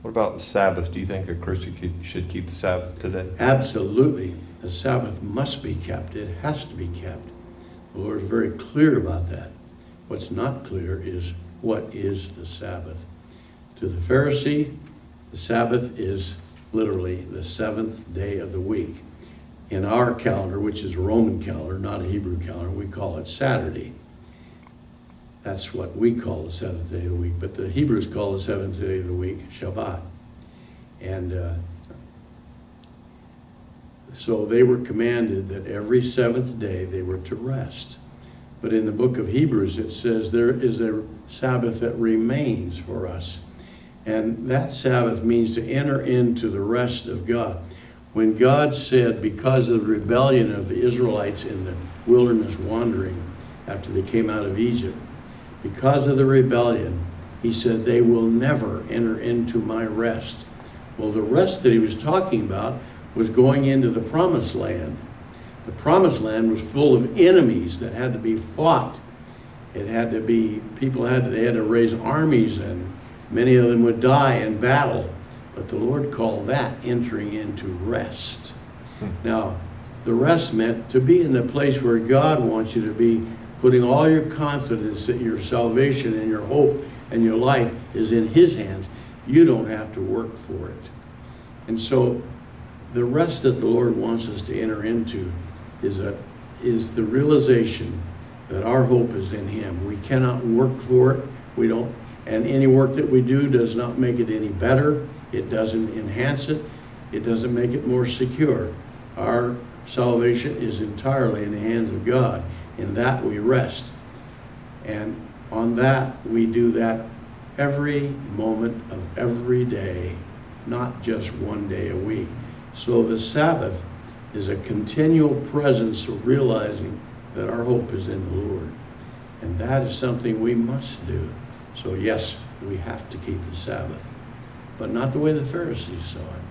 What about the Sabbath? Do you think a Christian should keep the Sabbath today? Absolutely. The Sabbath must be kept. It has to be kept. The Lord is very clear about that. What's not clear is what is the Sabbath. To the Pharisee, the Sabbath is literally the seventh day of the week. In our calendar, which is a Roman calendar, not a Hebrew calendar, we call it Saturday. That's what we call the seventh day of the week. But the Hebrews call the seventh day of the week Shabbat. And so they were commanded that every seventh day they were to rest. But in the book of Hebrews it says there is a Sabbath that remains for us. And that Sabbath means to enter into the rest of God. When God said, because of the rebellion of the Israelites in the wilderness wandering after they came out of Egypt, because of the rebellion, he said, they will never enter into my rest. Well, the rest that he was talking about was going into the promised land. The promised land was full of enemies that had to be fought. It had to be, they had to raise armies, and many of them would die in battle. But the Lord called that entering into rest. Now, the rest meant to be in the place where God wants you to be, putting all your confidence that your salvation and your hope and your life is in his hands. You don't have to work for it. And so the rest that the Lord wants us to enter into is the realization that our hope is in him. We cannot work for it. We don't, and any work that we do does not make it any better. It doesn't enhance it. It doesn't make it more secure. Our salvation is entirely in the hands of God. In that we rest. And on that, we do that every moment of every day, not just one day a week. So the Sabbath is a continual presence of realizing that our hope is in the Lord. And that is something we must do. So yes, we have to keep the Sabbath, but not the way the Pharisees saw it.